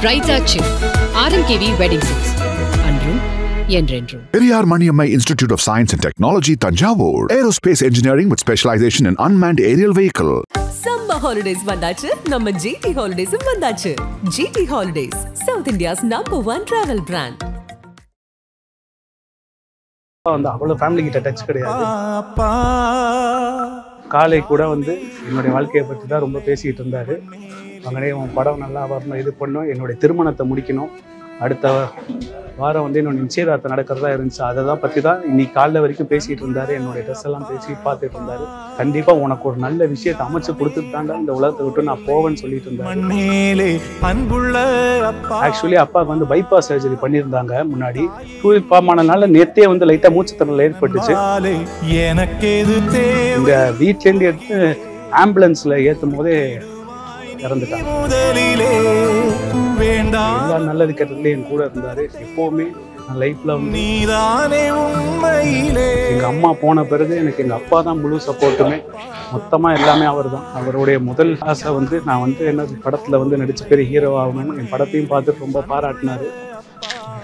Brightachi, RMKV Wedding Silks. Andrum, Yendrendrum. Periyar Maniammai Institute of Science and Technology, Tanjavur. Aerospace Engineering with specialization in unmanned aerial vehicle. Summer holidays vandachu, நம்ம GT Holidays vandachu. GT Holidays, South India's #1 travel brand. அவ்வளோ family கிட்ட touch கிடையாது. காலை கூட என்னுடைய வாழ்க்கையை பற்றி தான் ரொம்ப பேசிகிட்டு இருந்தார். அங்கே உன் படம் நல்லா வரணும், இது பண்ணணும், என்னுடைய திருமணத்தை முடிக்கணும், அடுத்த வாரம் என்னோட நிச்சயதார்த்தம் நடக்கிறதா இருந்துச்சு, அதை தான் பற்றி தான் இன்னைக்கு காலைல வரைக்கும் பேசிகிட்டு இருந்தார். என்னுடைய ட்ரெஸ் எல்லாம் பேசி பார்த்துட்டு இருந்தார். கண்டிப்பாக உனக்கு ஒரு நல்ல விஷயத்தை அமைச்சு கொடுத்துட்டு தாண்டா இந்த உலகத்தை விட்டு நான் போவேன்னு சொல்லிட்டு இருந்தேன். ஆக்சுவலி அப்பாவுக்கு பைபாஸ் சர்ஜரி பண்ணியிருந்தாங்க முன்னாடி. டூரிட் ஃபார்மானனால நேற்றே லைட்டாக மூச்சுத்திறல் ஏற்பட்டுச்சு. இங்கே வீட்லேருந்து எடுத்து ஆம்புலன்ஸில் ஏற்றும் போதே இறந்துட்டாங்க. எல்லா நல்லது கெட்டதுலேயும் என் கூட இருந்தார். எப்போவுமே லைஃப்ல எங்கள் அம்மா போன பிறகு எனக்கு எங்கள் அப்பா தான் முழு சப்போர்ட்டுமே. மொத்தமாக எல்லாமே அவர் தான். அவருடைய முதல் ஆசை நான் என்ன படத்தில் நடிச்சு பெரிய ஹீரோ ஆகணும்னு என் படத்தையும் பார்த்துட்டு ரொம்ப பாராட்டினார்.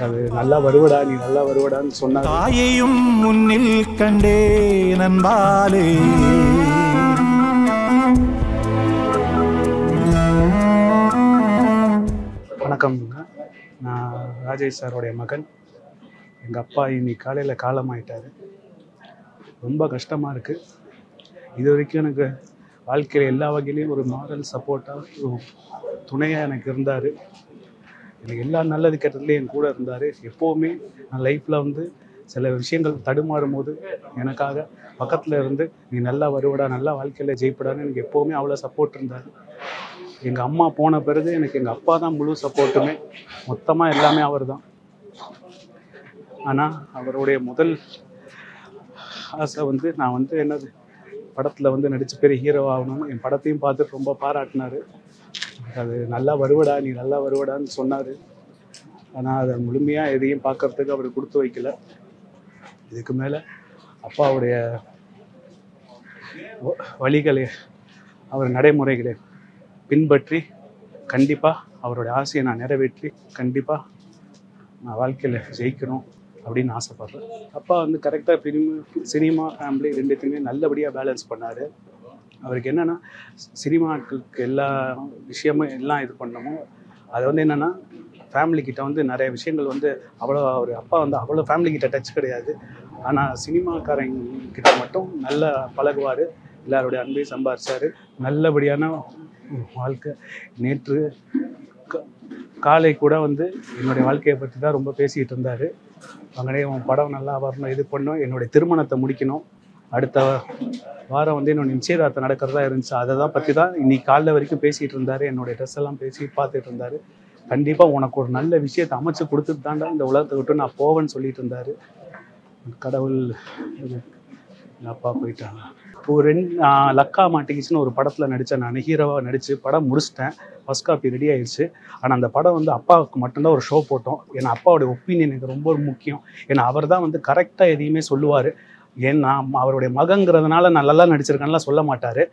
அது நல்லா வருவடா, நீ நல்லா வருவடான்னு சொன்னார். தாயையும் முன்னில் கண்டே நண்பாலே. வணக்கம்ங்க, நான் ராஜேஷ் சாரோடைய மகன். எங்கள் அப்பா இன்னைக்கு காலையில் காலமாயிட்டார். ரொம்ப கஷ்டமாக இருக்குது. இது வரைக்கும் எனக்கு வாழ்க்கையில் எல்லா வகையிலையும் ஒரு மாரல் சப்போர்ட்டாக துணையாக எனக்கு இருந்தார். எனக்கு எல்லா நல்லது கெட்டதுலேயும் என் கூட இருந்தார். எப்போவுமே நான் லைஃப்பில் சில விஷயங்கள் தடுமாறும் போது எனக்காக பக்கத்தில் இருந்து நீ நல்லா வருவடா, நல்லா வாழ்க்கையில் ஜெயிப்படான்னு எனக்கு எப்போவுமே அவ்வளோ சப்போர்ட் இருந்தார். எங்கள் அம்மா போன பிறகு எனக்கு எங்கள் அப்பா தான் முழு சப்போர்ட்டுமே. மொத்தமாக எல்லாமே அவர் தான். ஆனால் அவருடைய முதல் ஆசை நான் என்னது படத்தில் நடிச்சு பெரிய ஹீரோ ஆகணும்னு என் படத்தையும் பார்த்துட்டு ரொம்ப பாராட்டினார். அது நல்லா வருவடா, நீ நல்லா வருவடான்னு சொன்னார். ஆனால் அதை முழுமையாக எதையும் பார்க்கறதுக்கு அவர் கொடுத்து வைக்கல. இதுக்கு மேலே அப்பாவுடைய வழிகளை, அவர் நடைமுறைகளை பின்பற்றி கண்டிப்பாக அவருடைய ஆசையை நான் நிறைவேற்றி கண்டிப்பாக நான் வாழ்க்கையில் ஜெயிக்கணும் அப்படின்னு ஆசைப்பட்றேன். அப்பா கரெக்டாக சினிமா ஃபேமிலி ரெண்டுத்தையுமே நல்லபடியாக பேலன்ஸ் பண்ணார். அவருக்கு என்னென்னா சினிமாக்களுக்கு எல்லா விஷயமும் எல்லாம் இது பண்ணமோ அது என்னென்னா ஃபேமிலிக்கிட்ட நிறைய விஷயங்கள் அவ்வளோ அவர் அப்பா அவ்வளோ ஃபேமிலிக்கிட்ட டச் கிடையாது. ஆனால் சினிமாக்காரங்கிட்ட மட்டும் நல்லா பழகுவார். எல்லாருடைய அன்பையும் சம்பாரிச்சார். நல்லபடியான வாழ்க்கை. நேற்று காலை கூட என்னுடைய வாழ்க்கையை பற்றி தான் ரொம்ப பேசிகிட்டு இருந்தார். அங்கே உன் படம் நல்லா வரணும், இது பண்ணணும், என்னுடைய திருமணத்தை முடிக்கணும், அடுத்த வாரம் என்னோட நிச்சயதார்த்தம் நடக்கிறதா இருந்துச்சு, அதை தான் பற்றி தான் இன்னைக்கு காலைல வரைக்கும் பேசிகிட்டு இருந்தார். என்னுடைய ட்ரெஸ் எல்லாம் பேசி பார்த்துட்டு இருந்தார். கண்டிப்பாக உனக்கு ஒரு நல்ல விஷயத்தை அமைச்சு கொடுத்துட்டு தாண்டா இந்த உலகத்தை விட்டு நான் போவேன்னு சொல்லிட்டு இருந்தார். கடவுள் எங்கள் அப்பா போயிட்டாங்க. இப்போ லக்கா மாட்டிக்கிச்சுன்னு ஒரு படத்தில் நடித்தேன். நான் ஹீரோவாக நடித்து படம் முடிச்சிட்டேன். ஃபஸ்ட் காப்பி ரெடி ஆகிடுச்சு. ஆனால் அந்த படம் அப்பாவுக்கு மட்டும்தான் ஒரு ஷோ போட்டோம். ஏன்னா அப்பாவுடைய ஒப்பீனியன் எனக்கு ரொம்ப முக்கியம். ஏன்னா அவர் தான் கரெக்டாக எதையுமே சொல்லுவார். ஏன்னா அவருடைய மகங்கிறதுனால நல்லா நடிச்சிருக்கேன்லாம் சொல்ல மாட்டார்.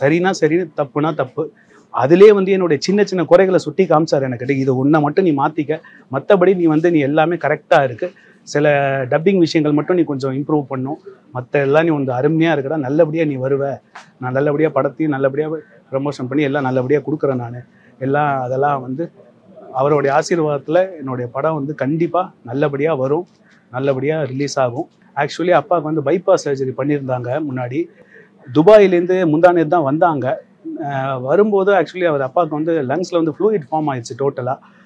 சரினா சரி, தப்புனா தப்பு. அதுலேயே என்னுடைய சின்ன சின்ன குறைகளை சுட்டி காமிச்சார் எனக்கு. இது ஒன்றை மட்டும் நீ மாற்றிக்க, மற்றபடி நீ எல்லாமே கரெக்டாக இருக்குது. சில டப்பிங் விஷயங்கள் மட்டும் நீ கொஞ்சம் இம்ப்ரூவ் பண்ணும், மற்ற எல்லாம் நீ அருமையாக இருக்கடா, நல்லபடியாக நீ வருவ, நான் நல்லபடியாக படத்தையும் நல்லபடியாக ப்ரமோஷன் பண்ணி எல்லாம் நல்லபடியாக கொடுக்குறேன் நான் எல்லாம். அதெல்லாம் அவருடைய ஆசீர்வாதத்தில் என்னுடைய படம் கண்டிப்பாக நல்லபடியாக வரும், நல்லபடியாக ரிலீஸ் ஆகும். ஆக்சுவலி அப்பாவுக்கு பைபாஸ் சர்ஜரி பண்ணியிருந்தாங்க முன்னாடி. துபாயிலேருந்து முந்தானேத்து தான் வந்தாங்க. வரும்போது ஆக்சுவலி அவர் அப்பாவுக்கு லங்ஸில் ஃப்ளூயிட் ஃபார்ம் ஆயிடுச்சு. டோட்டலாக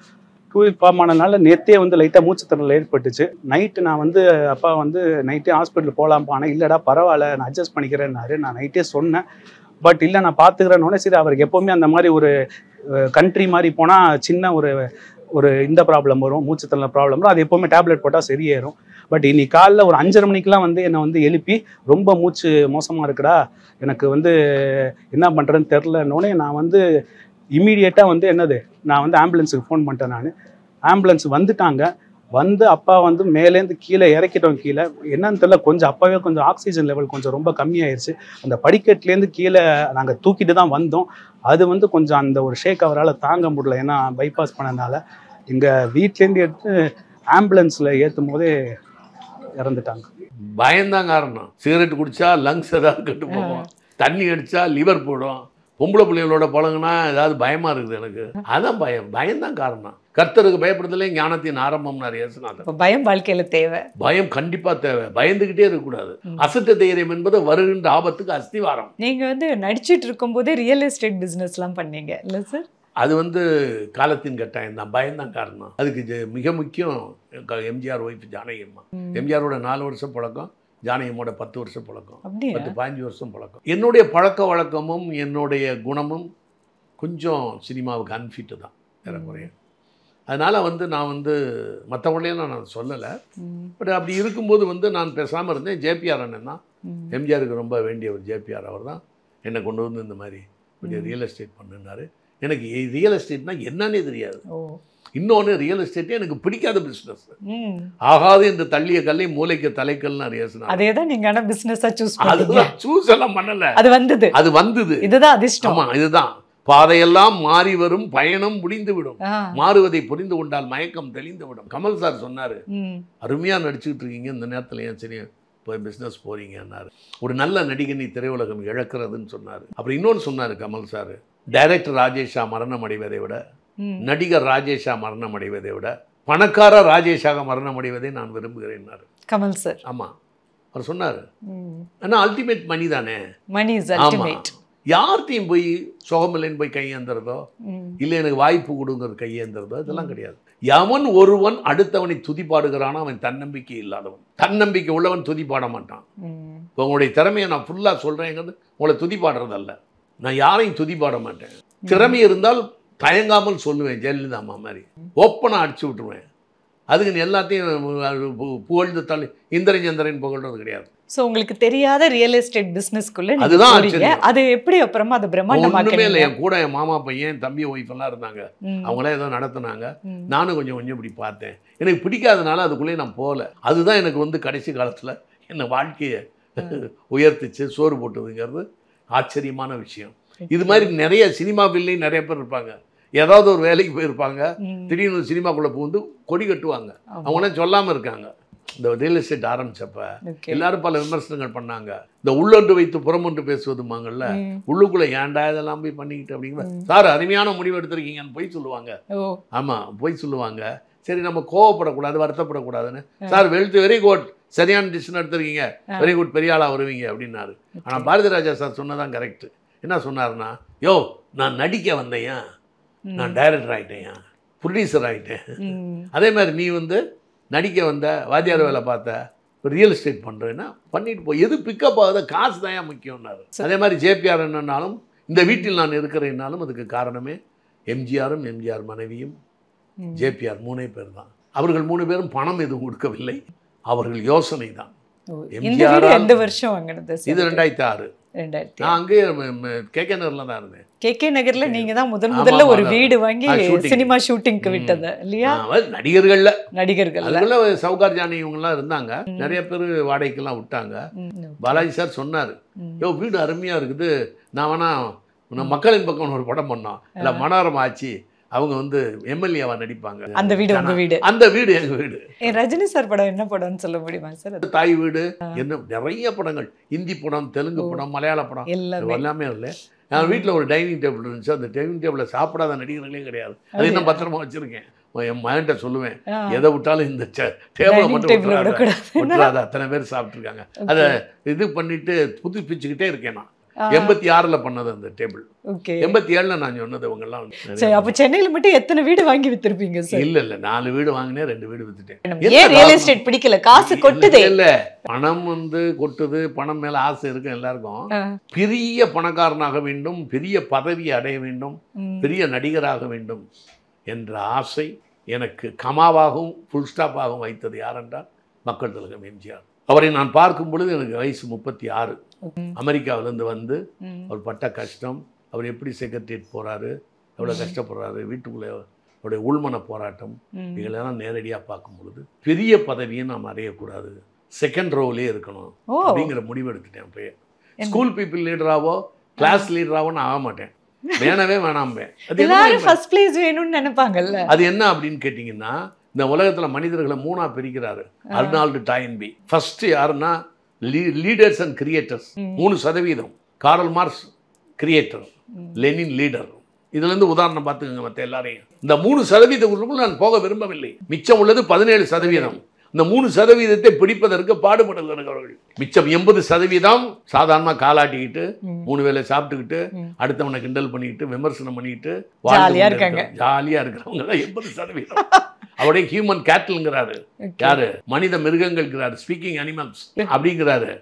டூரிட் ஃபார்மானனால நேற்றே லைட்டாக மூச்சுத்திறல் ஏற்பட்டுச்சு. நைட்டு நான் அப்பா நைட்டே ஹாஸ்பிட்டல் போகலாம்ப்பா, ஆனால் இல்லைடா பரவாயில்ல நான் அட்ஜஸ்ட் பண்ணிக்கிறேன்னாரு. நான் நைட்டே சொன்னேன். பட் இல்லை நான் பார்த்துக்கிறேன்னொன்னே சரி, அவருக்கு எப்போவுமே அந்த மாதிரி ஒரு கண்ட்ரி மாதிரி போனால் சின்ன ஒரு இந்த ப்ராப்ளம் வரும், மூச்சுத்திறல் ப்ராப்ளம் வரும். அது எப்போவுமே டேப்லெட் போட்டால் சரியாயிரும். பட் இன்னைக்கு காலைல ஒரு 5:30 மணிக்கெலாம் என்னை எழுப்பி ரொம்ப மூச்சு மோசமாக இருக்குடா, எனக்கு என்ன பண்ணுறேன்னு தெரிலன்னொன்னே நான் இம்மீடியட்டாக என்னது நான் ஆம்புலன்ஸுக்கு ஃபோன் பண்ணிட்டேன். நான் ஆம்புலன்ஸ் வந்துட்டாங்க. வந்து அப்பா வந்து மேலேருந்து கீழே இறக்கிட்டோம். கீழே என்னன்னு தெரியல, கொஞ்சம் அப்போவே கொஞ்சம் ஆக்சிஜன் லெவல் கொஞ்சம் ரொம்ப கம்மியாயிருச்சு. அந்த படிக்கட்டுலேருந்து கீழே நாங்கள் தூக்கிட்டு தான் வந்தோம். அது வந்து கொஞ்சம் அந்த ஒரு ஷேக் அவரால் தாங்க முடியல. ஏன்னா பைபாஸ் பண்ணனால எங்கள் வீட்லேருந்து எடுத்து ஆம்புலன்ஸில் ஏற்றும் போதே இறந்துட்டாங்க. பயம்தான் காரணம். சிகரெட் குடித்தா லங்ஸ் ஏதாவது கெட்டு போகும், தண்ணி அடித்தா லிவர் போடும், பொம்பளை பிள்ளைகளோட பழகுனா ஏதாவது பயமாக இருக்குது எனக்கு. அதான் பயம்தான் காரணம். கர்த்தருக்கு பயப்படுறதுல ஞானத்தின் ஆரம்பம்னாரு இயேசுநாதர். பயம் வாழ்க்கையில தேவை, பயம் கண்டிப்பாக தேவை. பயந்துக்கிட்டே இருக்கக்கூடாது. அசட்டு தைரியம் என்பது வருகின்ற ஆபத்துக்கு அஸ்திவாரம். நீங்கள் வந்து நடிச்சிட்டு இருக்கும்போதே ரியல் எஸ்டேட் பிஸ்னஸ்லாம் பண்ணீங்க இல்லை சார்? அது வந்து காலத்தின் கட்டாயம் தான், பயம்தான் காரணம். அதுக்கு மிக முக்கியம் எம்ஜிஆர் ஒய்ஃப் ஜானகியம்மா. எம்ஜிஆரோட 4 வருஷம் பழக்கம், ஜானகியம்மோட 10 வருஷம் பழக்கம், 10-15 வருஷம் பழக்கம். என்னுடைய பழக்க வழக்கமும் என்னுடைய குணமும் கொஞ்சம் சினிமாவுக்கு அன்ஃபிட்டு தான் வேற குறைய. அதனால் வந்து நான் வந்து மற்றவங்களையும் நான் சொல்லலை. பட் அப்படி இருக்கும்போது வந்து நான் பேசாமல் இருந்தேன். ஜேபிஆர் அண்ணன் தான், எம்ஜிஆருக்கு ரொம்ப வேண்டிய ஒரு ஜேபிஆர் அவர் தான் என்னை கொண்டு வந்து இந்த மாதிரி கொஞ்சம் ரியல் எஸ்டேட் பண்ணுனாரு. எனக்கு ரியல் எஸ்டேட்னா என்னன்னே தெரியாது. இன்னொன்று, ரியல் எஸ்டேட்டே எனக்கு பிடிக்காத பிஸ்னஸ். ஆகாது என்று தள்ளிய கல்லை மூளைக்கு தலைக்கல்னு அறியாசனா. அதே தான் நீங்கள் ஆனால் பிஸ்னஸாக சூஸ் அதுதான் சூஸ் எல்லாம் பண்ணலை, அது வந்தது. இதுதான் அதிர்ஷ்டம். ஆமாம், இதுதான். பாதையெல்லாம் மாறி வரும், பயணம் முடிந்து விடும், மாறுவதை புரிந்து கொண்டால் மயக்கம் தெளிந்து விடும். கமல் சார் சொன்னார், அருமையாக நடிச்சுக்கிட்டு இருக்கீங்க, இந்த நேரத்தில் ஏன் சரி போய் பிஸ்னஸ் போறீங்கன்னாரு. ஒரு நல்ல நடிகனை திரையுலகம் இழக்கிறதுன்னு சொன்னார். அப்புறம் இன்னொன்று சொன்னார் கமல் சார், டைரக்டர் ராஜேஷா மரணம் அடைவதை விட, நடிகர் ராஜேஷா மரணம் அடைவதை விட, பணக்கார ராஜேஷாக மரணம் அடைவதை நான் விரும்புகிறேன்னாரு கமல் சார். ஆமாம், அவர் சொன்னார். ஆனால் அல்டிமேட் மணி தானே, மணி இஸ் அல்டிமேட். யார்த்தையும் போய் சுகமில்லைன்னு போய் கையேந்துறதோ, இல்லை எனக்கு வாய்ப்பு கொடுங்கிறது கையேந்துறதோ இதெல்லாம் கிடையாது. எவன் ஒருவன் அடுத்தவனை துதிப்பாடுகிறானோ அவன் தன்னம்பிக்கை இல்லாதவன். தன்னம்பிக்கை உள்ளவன் துதிப்பாட மாட்டான். இப்போ உங்களுடைய திறமையை நான் ஃபுல்லாக சொல்கிறேங்கிறது உங்களை துதிப்பாடுறதல்ல. நான் யாரையும் துதிப்பாட மாட்டேன். திறமை இருந்தால் தயங்காமல் சொல்லுவேன், ஜெயலலிதா அம்மா மாதிரி ஓப்பனாக அடிச்சு விட்டுருவேன். அதுக்கு எல்லாத்தையும் புகழ்ந்து தள்ளி இந்திரன் புகழ்றது கிடையாது. ஸோ உங்களுக்கு தெரியாத ரியல் எஸ்டேட் பிஸ்னஸ்க்குள்ளே அதுதான் அது எப்படி அப்புறமா அது பிரம்மாண்டமாக்கவே இல்லை. என் கூட என் மாமா பையன், என் தம்பி ஒய்ஃப் எல்லாம் இருந்தாங்க. அவங்களாம் ஏதோ நடத்துனாங்க. நானும் கொஞ்சம் கொஞ்சம் இப்படி பார்த்தேன். எனக்கு பிடிக்காதனால அதுக்குள்ளேயே நான் போகல. அதுதான் எனக்கு வந்து கடைசி காலத்தில் என்னை வாழ்க்கையை உயர்த்திச்சு, சோறு போட்டதுங்கிறது ஆச்சரியமான விஷயம். இது மாதிரி நிறைய சினிமாவில்லையும் நிறைய பேர் இருப்பாங்க. ஏதாவது ஒரு வேலைக்கு போயிருப்பாங்க, திடீர்னு சினிமாக்குள்ளே புகுந்து கொடி கட்டுவாங்க. அவங்களாம் சொல்லாமல் இருக்காங்க. இந்த ரியல் எஸ்டேட் ஆரம்பிச்சப்ப எல்லாரும் பல விமர்சனங்கள் பண்ணாங்க. இந்த உள்ளொன்று வைத்து புறமொன்று பேசுவதுமாங்கல்ல, உள்ளுக்குள்ள ஏன்டா இதெல்லாம் போய் பண்ணிக்கிட்டு அப்படிங்கிற. சார் அருமையான முடிவு எடுத்திருக்கீங்கன்னு போய் சொல்லுவாங்க. ஆமாம், போய் சொல்லுவாங்க. சரி, நம்ம கோவப்படக்கூடாது, வருத்தப்படக்கூடாதுன்னு. சார் வெரி குட், சரியான டிசிஷன் எடுத்திருக்கீங்க, வெரி குட், பெரிய ஆளாக வருவீங்க அப்படின்னாரு. ஆனால் பாரதி ராஜா சார் சொன்னதான் கரெக்ட். என்ன சொன்னார்னா, யோ நான் நடிக்க வந்தேன், நான் டைரக்டர் ஆகிட்டேன், ப்ரொடியூசர் ஆகிட்டேன். அதே மாதிரி நீ வந்து நடிக்க வந்த, வாத்தியார் வேலை பார்த்த, ரியல் எஸ்டேட் பண்ணுறேன்னா பண்ணிட்டு போய், எது பிக்கப் ஆகுத காசு தான் முக்கியம்னாரு. அதே மாதிரி ஜேபிஆர் என்னன்னாலும், இந்த வீட்டில் நான் இருக்கிறேன்னாலும் அதுக்கு காரணமே எம்ஜிஆரும் எம்ஜிஆர் மனைவியும் ஜேபிஆர் 3 பேர் தான். அவர்கள் 3 பேரும் பணம் எதுவும் கொடுக்கவில்லை, அவர்கள் யோசனை தான். எம்ஜிஆர் எந்த வருஷம் வாங்கினது? இது 2006. நான் அங்கே கேகே நகரில் தான் இருந்தேன். கேகே நகர்ல நீங்க தான் முதல்ல ஒரு வீடு வாங்கி சினிமா ஷூட்டிங்க்கு விட்டது இல்லையா? நடிகர்கள் சவுகார் ஜானி இவங்கெல்லாம் இருந்தாங்க. நிறைய பேர் வாடகைக்கெல்லாம் விட்டாங்க. பாலாஜி சார் சொன்னார், யோ வீடு அருமையா இருக்குது, நான் வேணா மக்களின் பக்கம் ஒரு படம் பண்ணோம், இல்லை மனோரமா ஆச்சு, அவங்க வந்து எம்எல்ஏவா நடிப்பாங்க. அந்த வீடு உங்க வீடு? அந்த வீடு எங்க வீடு. ரஜினி சார் படம் என்ன படம்னு சொல்ல முடியுமா சார்? தாய் வீடு, என்ன நிறைய படங்கள், ஹிந்தி படம், தெலுங்கு படம், மலையாள படம் எல்லாமே இல்லை. என் வீட்டில் ஒரு டைனிங் டேபிள் இருந்துச்சு. அந்த டைனிங் டேபிளில் சாப்பிடாத நடிகர்களே கிடையாது. அது இன்னும் பத்திரமா வச்சிருக்கேன். என் மகன்கிட்ட சொல்லுவேன், எதை விட்டாலும் இந்த டேபிளை மட்டும் விட்டுறாத, அத்தனை பேர் சாப்பிட்ருக்காங்க. அதை இது பண்ணிட்டு புதுப்பிச்சுக்கிட்டே இருக்கேன். நான் 86ல் பண்ணது அந்த டேபிள். 87ல் நான் சொன்னது இவங்க எல்லாம். அப்ப சென்னையில மட்டும் எத்தனை வீடு வாங்கி வித்திருப்பீங்க சார்? இல்ல 4 வீடு வாங்கினேன், 2 வீடு வித்துட்டேன். ஏன் ரியல் எஸ்டேட் பிடிக்கல? காசு கொட்டுதே. இல்ல, பணம் வந்து கொட்டுது, பணம் மேல ஆசை இருக்கு எல்லாருக்கும். பெரிய பணக்காரனாக வேண்டும், பெரிய பதவி அடைய வேண்டும், பெரிய நடிகராக வேண்டும் என்ற ஆசை எனக்கு கமாவாகவும் ஃபுல் ஸ்டாப்பாகவும் வைத்தது யாரென்றால் மக்கள் திலகம் எம்ஜிஆர். அவரை நான் பார்க்கும் பொழுது எனக்கு வயசு 36. அமெரிக்காவிலேருந்து வந்து அவர் பட்ட கஷ்டம், அவர் எப்படி செக்ரட்டரியேட் போகிறாரு, எவ்வளோ கஷ்டப்படுறாரு, வீட்டுக்குள்ளே அவருடைய உள்மன போராட்டம் இதெல்லாம் நேரடியாக பார்க்கும் பொழுது பெரிய பதவியை நாம் அடையக்கூடாது, செகண்ட் ரோவிலே இருக்கணும் அப்படிங்கிற முடிவு எடுத்துட்டேன். அப்பயே ஸ்கூல் பீப்புள் லீடராவோ கிளாஸ் லீடராவோ நான் ஆக மாட்டேன், வேணவே வேணாம்பேன். அது என்ன அப்படின்னு கேட்டிங்கன்னா, இந்த உலகத்தில் மனிதர்களை 3ஆக பிரிக்கிறாரு அர்னால்டு டாயன்பி. ஃபர்ஸ்ட் யாருன்னா leaders and creators 3%. Karl Marx creator, Lenin leader. இதுலேருந்து உதாரணம் பார்த்துக்கோங்க மற்ற எல்லாரையும். இந்த 3% நான் போக விரும்பவில்லை. மிச்சம் உள்ளது 17%. இந்த 3% பிடிப்பதற்கு பாடுபடுகிறார்கள். மிச்சம் 80% சாதாரணமாக காலாட்டிக்கிட்டு 3 வேளை சாப்பிட்டுக்கிட்டு அடுத்தவனை கிண்டல் பண்ணிக்கிட்டு விமர்சனம் பண்ணிக்கிட்டு ஜாலியாக இருக்கிறவங்க தான் 80%. அவருடைய ஹியூமன் கேட்டல்ங்கிறாரு. யாரு? மனித மிருகங்கள்ங்கிறாரு, ஸ்பீக்கிங் அனிமல்ஸ் அப்படிங்கிறாரு.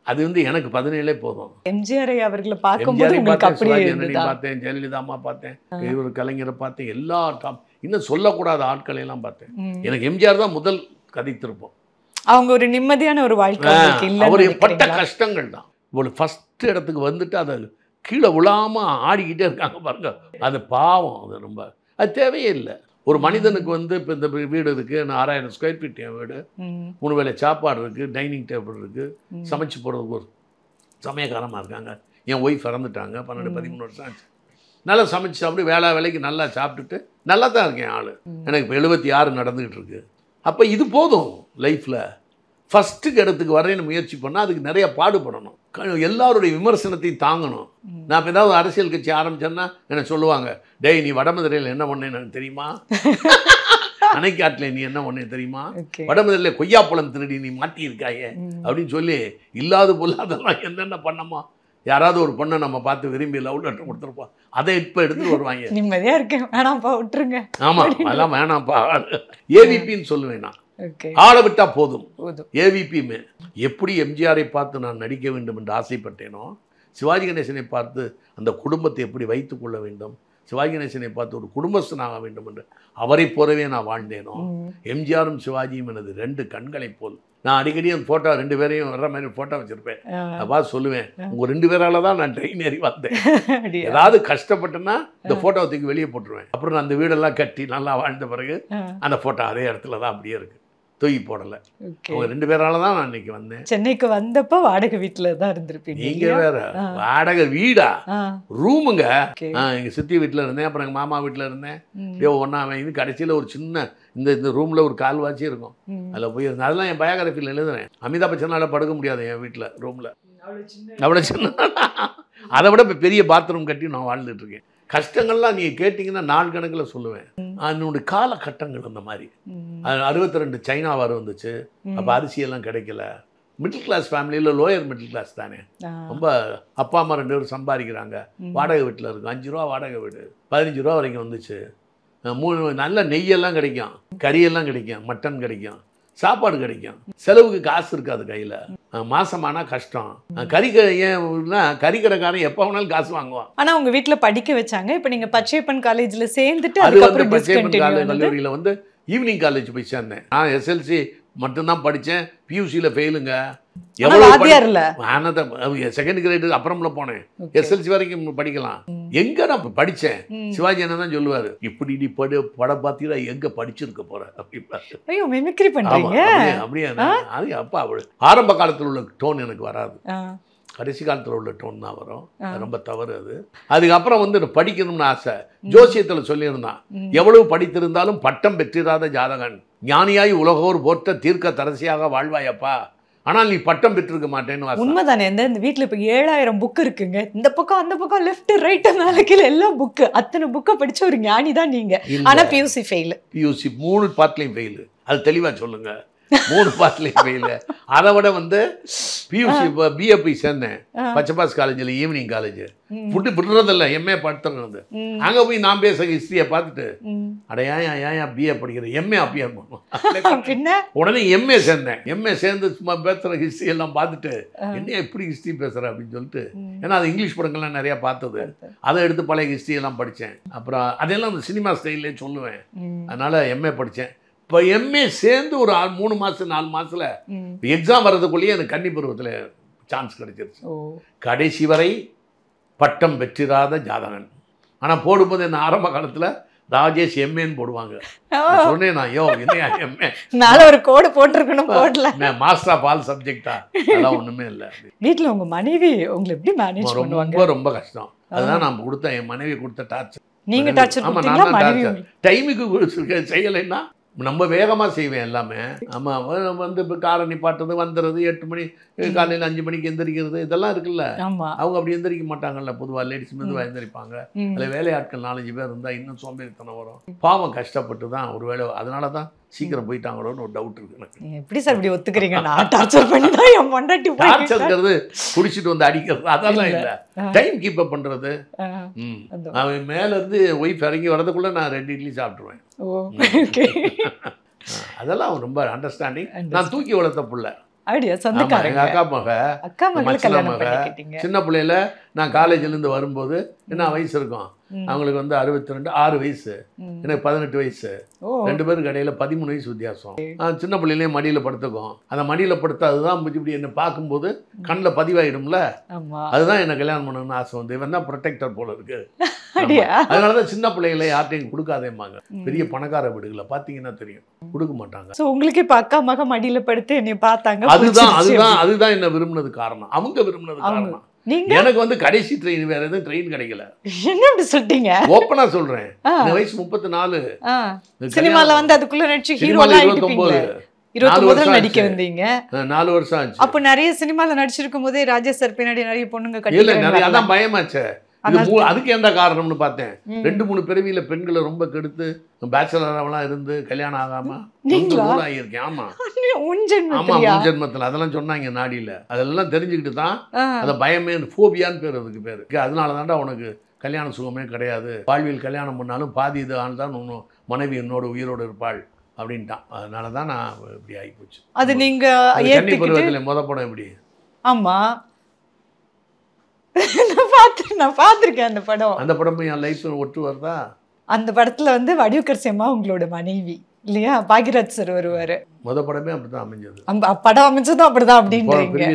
அது வந்து எனக்கு 17 போதும். எம்ஜிஆர் அவர்களை பார்க்கும்போது பார்த்தேன், ஜெயலலிதா அம்மா பார்த்தேன், இவர் கலைஞரை பார்த்தேன், எல்லா இன்னும் சொல்லக்கூடாத ஆட்களை எல்லாம் பார்த்தேன். எனக்கு எம்ஜிஆர் தான் முதல் கதைத்திருப்போம். அவங்க ஒரு நிம்மதியான ஒரு வாழ்க்கை, அவர் பட்ட கஷ்டங்கள் தான். ஒரு ஃபர்ஸ்ட் இடத்துக்கு வந்துட்டு அதை கீழே விழாம ஆடிக்கிட்டே இருக்காங்க பாருங்க. அது பாவம், அது ரொம்ப அது தேவையே இல்லை. ஒரு மனிதனுக்கு வந்து இப்போ இந்த வீடு இருக்குது, 6000 ஸ்கொயர் ஃபீட் என் வீடு, 3 வேளை சாப்பாடு இருக்குது, டைனிங் டேபிள் இருக்குது, சமைச்சு போடுறதுக்கு ஒரு சமயக்காரமாக இருக்காங்க. என் ஒய்ஃப் இறந்துட்டாங்க, 12-13 வருஷம் ஆச்சு. நல்லா சமைச்சு சாப்பிட்டு வேலைக்கு நல்லா சாப்பிட்டுட்டு நல்லா தான் இருக்கேன் ஆள். எனக்கு இப்போ 76 நடந்துக்கிட்டு இருக்கு. அப்போ இது போதும் லைஃப்பில். ஃபஸ்ட்டுக்கு இடத்துக்கு வரேன்னு முயற்சி பண்ணால் அதுக்கு நிறைய பாடுபடணும், எல்லாருடைய விமர்சனத்தையும் தாங்கணும். நான் இப்போ ஏதாவது அரசியல் கட்சி ஆரம்பிச்சேன்னா என்ன சொல்லுவாங்க, டேய் நீ வடமதுரையில் என்ன பண்ணேன்னு எனக்கு தெரியுமா, அணைக்காட்டில் நீ என்ன பண்ணேன்னு தெரியுமா, வடமதுரையில் கொய்யாப்பழம் திருடி நீ மாட்டியிருக்காயே அப்படின்னு சொல்லி இல்லாத பொல்லாதெல்லாம் என்னென்ன பண்ணமா. யாராவது ஒரு பொண்ணை நம்ம பார்த்து விரும்பி லவ் லெட்டர் கொடுத்துருப்போம், அதை இப்போ எடுத்துகிட்டு வருவாங்க. நிம்மதியாக இருக்கேன், வேணாம்ப்பா விட்டுருங்க. ஆமாம், அதெல்லாம் வேணாம்ப்பா. ஏவிபின்னு சொல்லுவேன் நான், ஆள விட்டா போதும். ஏவிபிமே எப்படி எம்ஜிஆரை பார்த்து நான் நடிக்க வேண்டும் என்று ஆசைப்பட்டேனோ, சிவாஜி கணேசனை பார்த்து அந்த குடும்பத்தை எப்படி வைத்துக் கொள்ள வேண்டும், சிவாஜி கணேசனை பார்த்து ஒரு குடும்பஸ்தனாக வேண்டும் என்று அவரை போலவே நான் வாழ்ந்தேனோ, எம்ஜிஆரும் சிவாஜியும் எனது 2 கண்களை போல். நான் அடிக்கடி அந்த ஃபோட்டோ 2 பேரையும் வர்ற மாதிரி ஃபோட்டோ வச்சுருப்பேன். அப்பா சொல்லுவேன், உங்கள் 2 பேரால தான் நான் ட்ரெயின் ஏறி வந்தேன். ஏதாவது கஷ்டப்பட்டேன்னா இந்த ஃபோட்டோவை தூக்கி வெளியே போட்டுருவேன். அப்புறம் நான் அந்த வீடெல்லாம் கட்டி நல்லா வாழ்ந்த பிறகு அந்த ஃபோட்டோ அதே இடத்துல தான் அப்படியே இருக்குது, தூக்கி போடலை. அவங்க 2 பேரால தான் நான் இன்னைக்கு வந்தேன். சென்னைக்கு வந்தப்போ வாடகை வீட்டில் தான் இருந்திருப்பீங்க. நீங்க வேற வாடகை வீடா, ரூமுங்க. எங்க சித்தி வீட்டில் இருந்தேன், அப்புறம் எங்கள் மாமா வீட்டில் இருந்தேன். ஒன்றா இது கடைசியில் ஒரு சின்ன இந்த ரூமில் ஒரு கால்வாச்சி இருக்கும், அதில் போய் இருந்தேன். அதெல்லாம் என் பயோகிராஃபியில் எழுதுறேன். அமிதாப் பச்சனால் படுக்க முடியாது என் வீட்டில் ரூமில், அவ்வளோ சின்ன. அதை விட இப்போ பெரிய பாத்ரூம் கட்டி நான் வாழ்ந்துட்டு இருக்கேன். கஷ்டங்கள்லாம் நீங்கள் கேட்டிங்கன்னா நாள் கணக்கில் சொல்லுவேன். என்னுடைய காலகட்டங்கள் அந்த மாதிரி. 62 சைனா வார் வந்துச்சு, அப்போ அரிசியெல்லாம் கிடைக்கல. மிடில் கிளாஸ் ஃபேமிலியில் லோயர் மிடில் கிளாஸ் தானே, ரொம்ப அப்பா அம்மா 2 பேரும் சம்பாதிக்கிறாங்க, வாடகை வீட்டில் இருக்கும். 5 ரூபா வாடகை வீடு, 15 ரூபா வரைக்கும் வந்துச்சு. 3 நல்ல நெய்யெல்லாம் கிடைக்கும், கறியெல்லாம் கிடைக்கும், மட்டன் கிடைக்கும், சாப்பாடு கிடைக்கும். செலவுக்கு காசு இருக்காது கையில். மாசமானா கஷ்டம். ஏன்னா கறிக்கடைக்காரன் எப்போ வேணாலும் காசு வாங்குவான். ஆனால் உங்கள் வீட்டில் படிக்க வச்சாங்க. இப்போ நீங்கள் பச்சையப்பன் காலேஜில் சேர்ந்துட்டு அது வந்து பச்சையப்பன் கல்லூரியில் வந்து ஈவினிங் காலேஜ் போய் சேர்ந்தேன். நான் எஸ்எல்சி மட்டும்தான் படித்தேன், பியூசியில் ஃபெயிலுங்க. செகண்ட் கிரேடு அப்புறம்ல போனேன், எஸ்எல்சி வரைக்கும் படிக்கலாம். எங்க நான் படிச்சேன். சிவாஜி என்ன தான் சொல்லுவாரு, இப்படி நீ படம் பார்த்தீங்கன்னா எங்க படிச்சிருக்க போற அப்படியே. அது அப்பா ஆரம்ப காலத்தில் உள்ள டோன் எனக்கு வராது, கடைசி காலத்தில் உள்ள டோன் தான் வரும். ரொம்ப தவறு அது. அதுக்கப்புறம் வந்து படிக்கணும்னு ஆசை. ஜோசியத்தில் சொல்லியிருந்தான், எவ்வளவு படித்திருந்தாலும் பட்டம் பெற்றிராத ஜாதகன் ஞானியாய் உலகோர் போற்ற தீர்க்க தரசியாக வாழ்வாயப்பா, ஆனால் நீ பட்டம் பெற்றிருக்க மாட்டேன்னு. உண்மைதானே. இந்த வீட்டில் இப்போ 7000 புக்கு இருக்குங்க, இந்த பக்கம் அந்த பக்கம் லெஃப்ட் ரைட் மேலே கீழே எல்லாம் புக்கு. அத்தனை புக்கை படிச்ச ஒரு ஞானி தான் நீங்க. ஆனா பியூசி ஃபெயில், பியூசி 3 பார்ட்லையும் ஃபெயில். அது தெளிவா சொல்லுங்க, 3 பார்ட்லையும் ஃபெயில். அதை விட வந்து பியூசி பிஏபி சேர்ந்தேன் பச்சைபாஸ் காலேஜில், ஈவினிங் காலேஜ். ஃபுட்டு விடுறதில்ல, எம்ஏ படுத்துறது. அங்கே போய் நான் பேச ஹிஸ்ட்ரியை பார்த்துட்டு, அட ஏன் பிஏ படிக்கிறேன், எம்ஏ அப்பயே பண்ணுவோம். உடனே எம்ஏ சேர்ந்தேன். எம்ஏ சேர்ந்து சும்மா பேசுகிற ஹிஸ்ட்ரி எல்லாம் பார்த்துட்டு, என்ன எப்படி ஹிஸ்ட்ரி பேசுகிற அப்படின்னு சொல்லிட்டு, ஏன்னா அது இங்கிலீஷ் படங்கள்லாம் நிறையா பார்த்தது, அதை எடுத்து பழைய ஹிஸ்ட்ரி எல்லாம் படித்தேன். அப்புறம் அதெல்லாம் அந்த சினிமா ஸ்டைல்லே சொல்லுவேன். அதனால் எம்ஏ படித்தேன். இப்போ எம்ஏ சேர்ந்து ஒரு 3 மாதம் 4 மாதத்தில் எக்ஸாம் வர்றதுக்குள்ளேயே எனக்கு கன்னி பருவத்தில் சான்ஸ் கிடைச்சிருச்சு. கடைசி வரை பட்டம் பெற்றிராத ஜாதகன். ஆனால் போடும்போது என்ன ஆரம்ப காலத்தில் ராஜேஷ் எம்ஏன்னு போடுவாங்க. சொன்னேன் நான், யோ என்னையா எம்ஏ, மேல ஒரு கோடு போட்டிருக்கணும், போடல. மாஸ்டர் ஆஃப் ஆல் சப்ஜெக்டா, அதெல்லாம் ஒண்ணுமே இல்லை. வீட்டுல உங்க மனைவி உங்களை எப்படி மேனேஜ் பண்ணுவாங்க? ரொம்ப ரொம்ப கஷ்டம். அதுதான் நான் கொடுத்த என் மனைவி கொடுத்த டார்ச்சர். நீங்க டார்ச்சர் ஆமா, கொடுத்தீங்களா நான் மனைவி? டார்ச்சர். டைமுக்கு செய்யலைன்னா நம்ம வேகமாக செய்வேன் எல்லாமே. ஆமாம், வந்து இப்போ காரை நிப்பாட்டுறது, வந்துடுறது, 8 மணி காலையில் 5 மணிக்கு எந்திரிக்கிறது, இதெல்லாம் இருக்குல்ல. அவங்க அப்படி எந்திரிக்க மாட்டாங்கல்ல. பொதுவாக லேடிஸ் மெதுவாக எந்திரிப்பாங்க. அதில் வேலையாட்கள் 4-5 பேர் இருந்தால் இன்னும் சோம்பேறித்தனம் வரும். பாவம் கஷ்டப்பட்டு தான் ஒரு வேலை. அதனால தான் சீக்கிரம் போயிட்டாங்களோன்னு ஒரு டவுட் இருக்கு எனக்கு. எப்படி சார் இப்படி ஒத்துக்கிறீங்க? நான் டார்ச்சர் பண்ணி தான் என் பொண்டாட்டி டார்ச்சர்ங்கிறது குடிச்சிட்டு வந்து அடிக்கிறது அதெல்லாம் இல்லை. டைம் கீப் அப் பண்ணுறது. அவன் மேலேருந்து ஒய்ஃப் இறங்கி வரதுக்குள்ளே நான் 2 இட்லி சாப்பிட்ருவேன். அதெல்லாம் ரொம்ப அண்டர்ஸ்டாண்டிங். நான் தூக்கி வளர்த்த பிள்ளை. எங்கள் அக்கா மக சின்ன பிள்ளையில நான் காலேஜ்லேருந்து வரும்போது என்ன வயசு இருக்கும், அவங்களுக்கு வந்து 62, 6 வயசு, எனக்கு 18 வயசு. 2 பேருக்கு இடையில 13 வயசு வித்தியாசம். சின்ன பிள்ளையிலேயே மடியில் படுத்துக்கும். அந்த மடியில் படுத்து அதுதான் இப்படி என்னை பார்க்கும்போது கண்ணில் பதிவாயிடும்ல. அதுதான் என்னை கல்யாணம் பண்ணணும்னு ஆசை வந்து. இவன் தான் ப்ரொடெக்டர் போல இருக்கு. அதனாலதான் சின்ன பிள்ளைகளை யார்ட்டையும் கொடுக்காதேம்பாங்க. பெரிய பணக்கார வீடுகளை பார்த்தீங்கன்னா தெரியும், கொடுக்க மாட்டாங்க. உங்களுக்கு இப்ப அக்கா மக மடியில படுத்து என்னை பார்த்தாங்க. அதுதான் என்ன விரும்பினது காரணம். அவங்க விரும்பினது காரணம். எனக்கு வந்து கடைசி ட்ரெயின், வேற எதுவும் ட்ரெயின் கிடைக்கல. என்ன அப்படி சொல்லிட்டீங்க? ஓப்பனா சொல்றேன். இந்த வயசு 34. சினிமால வந்து அதுக்குள்ள நடிச்சு ஹீரோலாம் ஆயிட்டீங்க. 29 நடிக்க வந்தீங்க. 4 வருஷம் ஆச்சு. அப்ப நிறைய சினிமால நடிச்சிருக்கும் போதே ராஜேஷ் சார் பின்னாடி நிறைய பொண்ணுங்க கட்டி, அதான் பயமாச்சே. அதுக்கு எந்த காரணம்னு பார்த்தேன். 2-3 பிறவியில பெண்களை ரொம்ப கெடுத்து பேச்சுலராவெல்லாம் இருந்து கல்யாணம் ஆகாம ஆகியிருக்கேன். ஆமா ஆமா, முன் ஜென்மத்தில் அதெல்லாம் சொன்னாங்க நாடியில. அதெல்லாம் தெரிஞ்சுக்கிட்டு தான் அந்த பயமே, ஃபோபியான்னு பேர் அதுக்கு பேர். அதனால தான்டா உனக்கு கல்யாண சுகமே கிடையாது, வாழ்வில் கல்யாணம் பண்ணாலும் பாதி இது ஆள் தான் உன்னோட மனைவி என்னோட உயிரோடு இருப்பாள் அப்படின்ட்டான். அதனால தான் நான் இப்படி ஆகிப்போச்சு. அது நீங்க கன்னி பருவத்தில் முத படம் எப்படி? ஆமா, நான் பார்த்திருக்கேன் அந்த படம். அந்த படம் என் லைஃப் ஒட்டு வருதா? அந்த படத்துல வந்து வடிவுக்கர் செம்மா உங்களோட மனைவி இல்லையா, பாக்யராஜ் சார் வருவாரு. முத படமே அப்படிதான் அமைஞ்சது. படம் அமைஞ்சதும் அப்படிதான் அப்படின்றீங்க.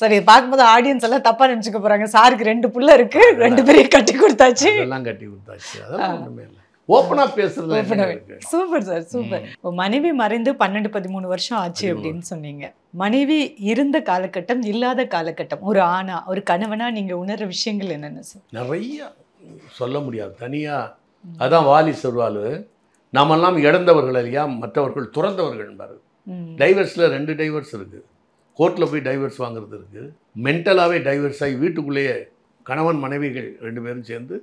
சரி, பார்க்கும்போது ஆடியன்ஸ் எல்லாம் தப்பா நினைச்சுக்க போறாங்க. சாருக்கு 2 புள்ள இருக்கு, 2 பேரையும் கட்டி கொடுத்தாச்சு. அதெல்லாம் கட்டி கொடுத்தாச்சு. அதெல்லாம் ஒண்ணுமே இல்லை. ஓப்பனா பேசுறது. Super sir, super. மனைவி மறைந்து 12-13 வருஷம் ஆச்சு அப்படின்னு சொன்னீங்க. மனைவி இருந்த காலகட்டம், இல்லாத காலகட்டம், ஒரு ஆணா ஒரு கணவனா நீங்க உணர்ற விஷயங்கள் என்னென்ன சார்? நிறைய சொல்ல முடியாது தனியா. அதான் வாலி சொல்வாள், நாமெல்லாம் இழந்தவர்கள் இல்லையா, மற்றவர்கள் துறந்தவர்கள் பாரு. டைவர்ஸில் 2 டைவர்ஸ் இருக்குது. கோர்ட்டில் போய் டைவர்ஸ் வாங்குறது இருக்குது. மென்டலாகவே டைவர்ஸ் ஆகி வீட்டுக்குள்ளேயே கணவன் மனைவிகள் 2 பேரும் சேர்ந்து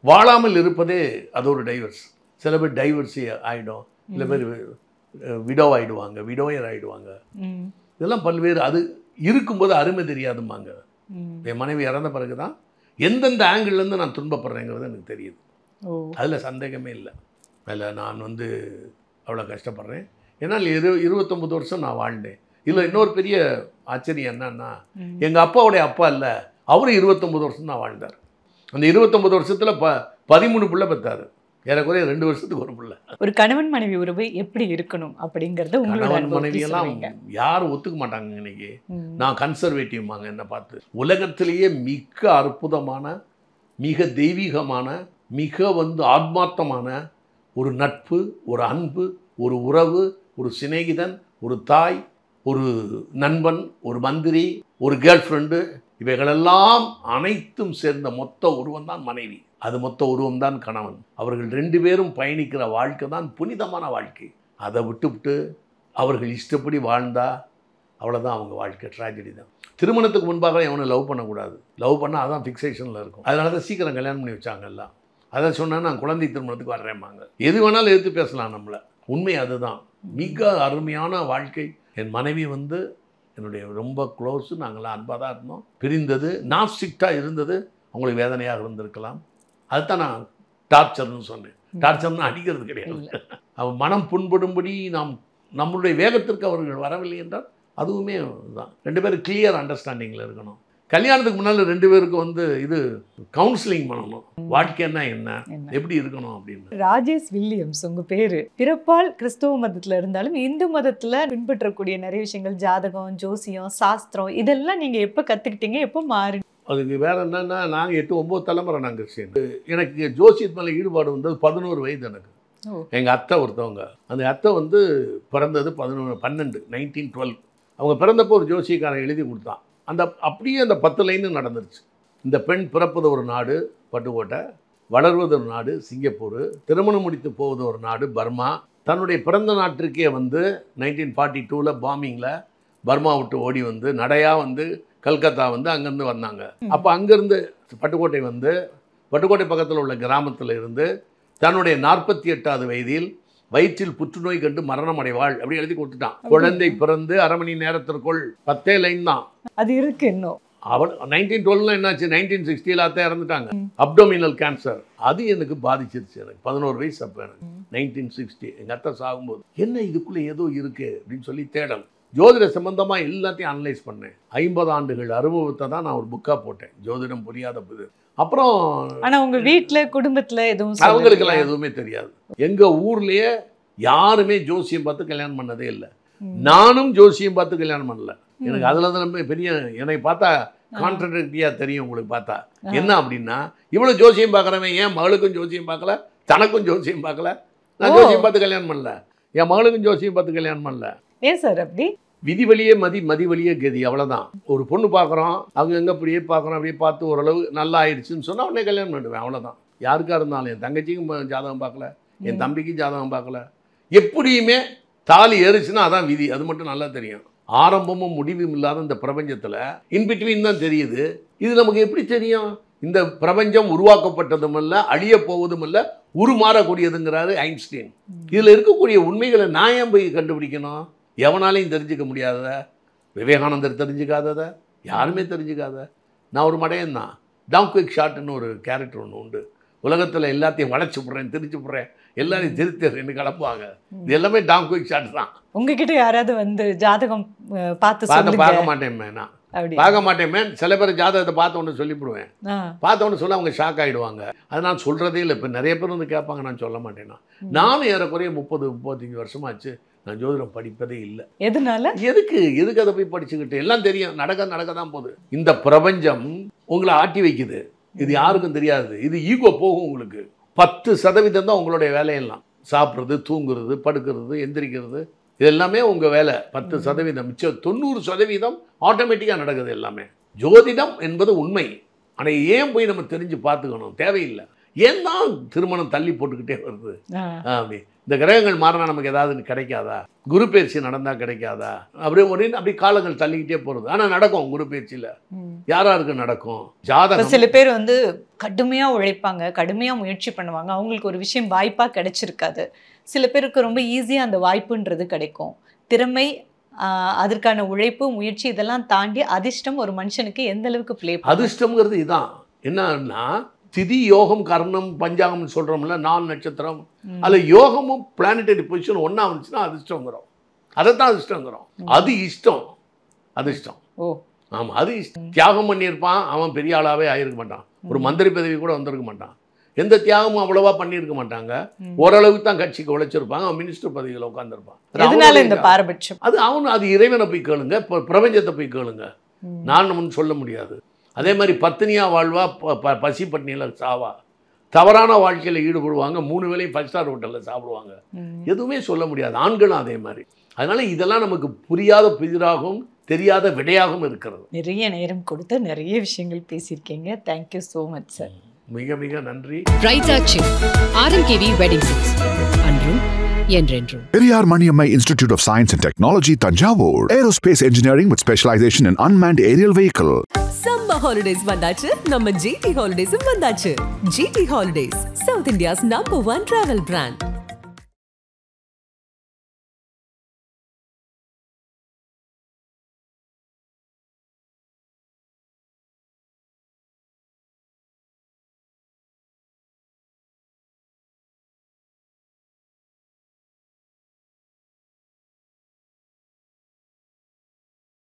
வாழாமல் இருப்பதே அது ஒரு டைவர்ஸ். சில பேர் டைவர்ஸி ஆகிடும், சில பேர் விடோ ஆகிடுவாங்க, விடோயர் ஆகிடுவாங்க. இதெல்லாம் பல்வேறு. அது இருக்கும்போது அருமை தெரியாதும்பாங்க. என் மனைவி இறந்த பிறகு தான் எந்தெந்த ஆங்கிள்லேருந்து நான் துன்பப்படுறேங்கிறது எனக்கு தெரியுது. அதில் சந்தேகமே இல்லை. அதில் நான் வந்து அவ்வளோ கஷ்டப்படுறேன். ஏன்னா 29 வருஷம் நான் வாழ்ந்தேன். இதில் இன்னொரு பெரிய ஆச்சரியம் என்னன்னா, எங்கள் அப்பாவுடைய அப்பா இல்லை, அவரும் 29 வருஷம் தான் வாழ்ந்தார். அந்த 29 வருஷத்தில் 13 பிள்ளை பெற்றாரு. ஏறக்குறைய 2 வருஷத்துக்கு ஒரு பிள்ளை. ஒரு கணவன் மனைவி உறவு எப்படி இருக்கணும் அப்படிங்கிறது கணவன் மனைவியெல்லாம் யாரும் ஒத்துக்க மாட்டாங்க இன்னைக்கு. நான் கன்சர்வேட்டிவ்மாங்க என்னை பார்த்து. உலகத்திலேயே மிக அற்புதமான, மிக தெய்வீகமான, மிக வந்து ஆத்மார்த்தமான ஒரு நட்பு, ஒரு அன்பு, ஒரு உறவு, ஒரு சிநேகிதன், ஒரு தாய், ஒரு நண்பன், ஒரு மந்திரி, ஒரு கேர்ள் ஃப்ரெண்டு, இவைகளெல்லாம் அனைத்தும் சேர்ந்த மொத்த உருவம் தான் மனைவி. அது மொத்த உருவம் தான் கணவன். அவர்கள் 2 பேரும் பயணிக்கிற வாழ்க்கை தான் புனிதமான வாழ்க்கை. அதை விட்டுவிட்டு அவர்கள் இஷ்டப்படி வாழ்ந்தா அவ்வளோதான் அவங்க வாழ்க்கை. ட்ராஜடி தான். திருமணத்துக்கு முன்பாக எவனை லவ் பண்ணக்கூடாது. லவ் பண்ணால் அதான் ஃபிக்ஸேஷனில் இருக்கும். அதனால தான் சீக்கிரம் கல்யாணம் பண்ணி வச்சாங்க எல்லாம். அதை சொன்னால் நான் குழந்தை திருமணத்துக்கு வர்றேன்பாங்க. எது வேணாலும் எடுத்து பேசலாம் நம்மளை. உண்மை அதுதான். மிக அருமையான வாழ்க்கை. என் மனைவி வந்து என்னுடைய ரொம்ப க்ளோஸு. நாங்களாம் அன்பாக தான் இருந்தோம். பிரிந்தது நான் ஸ்ட்ரிக்டாக இருந்தது அவங்களுக்கு வேதனையாக இருந்திருக்கலாம். அதுதான் நான் டார்ச்சர்னு சொன்னேன். டார்ச்சர்னு அடிக்கிறது கிடையாது. அவன் மனம் புண்படும்படி நம்மளுடைய வேகத்திற்கு அவர்கள் வரவில்லை என்றால் அதுவுமே தான். 2 பேரும் கிளியர் அண்டர்ஸ்டாண்டிங்கில் இருக்கணும். கல்யாணத்துக்கு முன்னால் 2 பேருக்கு வந்து இது கவுன்சிலிங் பண்ணணும். வாழ்க்கைன்னா என்ன, எப்படி இருக்கணும் அப்படின்னு. ராஜேஷ் வில்லியம்ஸ் உங்க பேரு. பிறப்பால் கிறிஸ்தவ மதத்துல இருந்தாலும் இந்து மதத்துல பின்பற்றக்கூடிய நிறைய விஷயங்கள், ஜாதகம், ஜோசியம், சாஸ்திரம், இதெல்லாம் நீங்க எப்ப கத்துக்கிட்டீங்க, எப்ப மாறி? அதுக்கு வேறு என்னென்னா நாங்கள் 8-9 தலைமுறை நாங்கள் கிறிஸ்டியன். எனக்கு ஜோசியத்து மேலே ஈடுபாடு வந்தது 11 வயது எனக்கு. எங்கள் அத்தை ஒருத்தவங்க, அந்த அத்தை வந்து பிறந்தது 1912. அவங்க பிறந்தப்போ ஒரு ஜோசியக்காரன் எழுதி கொடுத்தான். அப்படியே அந்த 10 லைனு நடந்துருச்சு. இந்த பெண் பிறப்பது ஒரு நாடு பட்டுக்கோட்டை, வளர்வது ஒரு நாடு சிங்கப்பூர், திருமணம் முடித்து போவது ஒரு நாடு பர்மா, தன்னுடைய பிறந்த நாட்டிற்கே வந்து 1942 பாம்பிங்கில் பர்மா விட்டு ஓடி வந்து நடையாக வந்து கல்கத்தா வந்து அங்கேருந்து வந்தாங்க. அப்போ அங்கேருந்து பட்டுக்கோட்டை பக்கத்தில் உள்ள கிராமத்தில் இருந்து தன்னுடைய 48வது வயதில் வயிற்றில் புற்றுநோய் கண்டு மரணம் அடைவாள் அப்படி எழுதி கொடுத்துட்டான். குழந்தை பிறந்து 1/2 மணி நேரத்திற்குள் 10 லைன் தான் அது இருக்கு. இன்னும் அவள் 1912 என்னாச்சு, 1960 அத்தை இறந்துட்டாங்க. Abdominal cancer. அது எனக்கு பாதிச்சிருச்சு. எனக்கு 11 வயசு அப்போ எனக்கு 1960 எங்கள் அத்தை சாகும்போது என்ன இதுக்குள்ளே ஏதோ இருக்கு அப்படின்னு சொல்லி தேடல். ஜோதிட சம்பந்தமாக எல்லாத்தையும் அனலைஸ் பண்ணேன். 50 ஆண்டுகள் அனுபவத்தை தான் நான் ஒரு புக்காக போட்டேன், ஜோதிடம் புரியாத புது. அப்புறம் ஆனால் உங்கள் வீட்டில் குடும்பத்தில் எதுவும் அவங்களுக்கெல்லாம் எதுவுமே தெரியாது. எங்கள் ஊர்லேயே யாருமே ஜோசியம் பார்த்து கல்யாணம் பண்ணதே இல்லை. நானும் ஜோசியம் பார்த்து கல்யாணம் பண்ணல. எனக்கு அதில் தான் பெரிய என்னை பார்த்தா கான்ட்ரடிக்டியாக தெரியும் உங்களுக்கு பார்த்தா. என்ன அப்படின்னா, இவ்வளோ ஜோசியம் பார்க்குறவன் என் மகளுக்கும் ஜோசியம் பார்க்கல, தனக்கும் ஜோசியம் பார்க்கல. நான் ஜோசியம் பார்த்து கல்யாணம் பண்ணல, என் மகளுக்கும் ஜோசியம் பார்த்து கல்யாணம் பண்ணல. ஏன் சார் அப்படி? விதி வழியே மதி வழியே கதி, அவ்வளோதான். ஒரு பொண்ணு பார்க்குறோம், அவங்க எங்கே அப்படியே பார்க்குறோம், அப்படியே பார்த்து ஓரளவு நல்லா ஆயிடுச்சுன்னு சொன்னால் உடனே கல்யாணம் பண்ணுவேன், அவ்வளோதான். யாருக்காக இருந்தாலும் என் தங்கச்சிக்கும் ஜாதகம் பார்க்கல, என் தம்பிக்கும் ஜாதகம் பார்க்கல. எப்படியுமே தாலி ஏறிச்சுன்னா அதான் விதி, அது மட்டும் நல்லா தெரியும். ஆரம்பமும் முடிவும் இல்லாத இந்த பிரபஞ்சத்தில் இன்பிட்வீன் தான் தெரியுது. இது நமக்கு எப்படி தெரியும்? இந்த பிரபஞ்சம் உருவாக்கப்பட்டதும் இல்லை, அழிய போவதும் இல்லை, உருமாறக்கூடியதுங்கிறாரு ஐன்ஸ்டீன். இதில் இருக்கக்கூடிய உண்மைகளை நான் ஏன் போய் கண்டுபிடிக்கணும்? எவனாலையும் தெரிஞ்சுக்க முடியாதத, விவேகானந்தர் தெரிஞ்சுக்காதத, யாருமே தெரிஞ்சுக்காத. நான் ஒரு மடையன் தான். டாங் குயிக் ஷாட்னு ஒரு கேரக்டர் ஒன்று உண்டு. உலகத்தில் எல்லாத்தையும் வளைச்சு விட்றேன், திரிச்சு விட்றேன், எல்லாரையும் திருத்தேன்னு கிளம்புவாங்க. இது எல்லாமே டாங் குயிக் ஷாட் தான். உங்ககிட்ட யாராவது வந்து ஜாதகம் பார்க்க மாட்டேன் நான், பார்க்க மாட்டேன். சில பேர் ஜாதகத்தை பார்த்த ஒன்று சொல்லிவிடுவேன், பார்த்த ஒன்று சொல்ல அவங்க ஷாக் ஆகிடுவாங்க. அது நான் சொல்கிறதே இல்லை. இப்போ நிறைய பேர் வந்து கேட்பாங்க, நான் சொல்ல மாட்டேன்னா. நானும் ஏறக்குறைய 30-35 வருஷமாச்சு நான் ஜோதிடம் படிப்பதே இல்லை. எதனால? எதுக்கு அதை போய் படிச்சுக்கிட்டு? எல்லாம் தெரியும், நடக்க தான் போகுது. இந்த பிரபஞ்சம் உங்களை ஆட்டி வைக்குது, இது யாருக்கும் தெரியாது. இது ஈகோ போகும் உங்களுக்கு. 10% தான் உங்களுடைய வேலையெல்லாம். சாப்பிட்றது, தூங்குறது, படுக்கிறது, எந்திரிக்கிறது, இது எல்லாமே உங்கள் வேலை. 10%. மிச்சம் 90% ஆட்டோமேட்டிக்காக நடக்குது எல்லாமே. ஜோதிடம் என்பது உண்மை. ஆனால் ஏன் போய் நம்ம தெரிஞ்சு பார்த்துக்கணும்? தேவையில்லை. ஏன் தான் திருமணம் தள்ளி போட்டுக்கிட்டே வருது? அப்படி இந்த கிரகங்கள் மாறினா நமக்கு ஏதாவது கிடைக்காதா? குரு பயிற்சி நடந்தால் கிடைக்காதா? அப்படி காலங்கள் தள்ளிக்கிட்டே போகிறது. ஆனால் நடக்கும். குரு பயிற்சியில் யாராருக்கு நடக்கும்? ஜாதகம். சில பேர் வந்து கடுமையாக உழைப்பாங்க, கடுமையாக முயற்சி பண்ணுவாங்க, அவங்களுக்கு ஒரு விஷயம் வாய்ப்பாக கிடைச்சிருக்காது. சில பேருக்கு ரொம்ப ஈஸியாக அந்த வாய்ப்புன்றது கிடைக்கும். திறமை, அதற்கான உழைப்பு, முயற்சி இதெல்லாம் தாண்டி அதிர்ஷ்டம் ஒரு மனுஷனுக்கு எந்த அளவுக்கு ப்ளே பண்ணும்? அதிர்ஷ்டம்ங்கிறது இதுதான். என்னன்னா, திதி யோகம் கர்ணம் பஞ்சாங்கம்னு சொல்கிறோம்ல, 4 நட்சத்திரம், அதில் யோகமும் பிளானட்டரி பொசிஷன் ஒன்றா வந்துச்சுன்னா அதிர்ஷ்டங்கிறோம். அதைத்தான் அதிர்ஷ்டங்கிறோம். அது இஷ்டம், அதிர்ஷ்டம். ஆமாம், அது இஷ்டம். தியாகம் பண்ணியிருப்பான், அவன் பெரிய ஆளாகவே ஆகிருக்க மாட்டான், ஒரு மந்திரி பதவி கூட வந்திருக்க மாட்டான். எந்த தியாகமும் அவ்வளவா பண்ணியிருக்க மாட்டாங்க. ஓரளவுக்கு தான் கட்சிக்கு உழைச்சிருப்பாங்க, அவன் மினிஸ்டர் பதவியில் உட்காந்துருப்பான். அது இறைவனை போய் கேளுங்க, பிரபஞ்சத்தை போய் கேளுங்க. நான் முன் சொல்ல முடியாது. அதே மாதிரி பத்தினியாக வாழ்வா, பசி பட்டினியில் சாவா, தவறான வாழ்க்கையில் ஈடுபடுவாங்க, 3 வேளையும் 5 ஸ்டார் ஹோட்டலில் சாப்பிடுவாங்க. எதுவுமே சொல்ல முடியாது. ஆண்களும் அதே மாதிரி. அதனால இதெல்லாம் நமக்கு புரியாத புதிராகவும் தெரியாத விடையாகவும் இருக்கிறது. நிறைய நேரம் கொடுத்து நிறைய விஷயங்கள் பேசியிருக்கீங்க. Thank you so much sir. மிக மிக நன்றி. RMKV Wedding Sets. அன்றும் என்றென்றும். Periyar Maniammai Institute of Science and Technology, Tanjavur. Aerospace engineering with specialization in unmanned aerial vehicle. Summer holidays வந்தாச்சு, நம்ம GT Holidays வந்தாச்சு. GT Holidays, South India's #1 travel brand.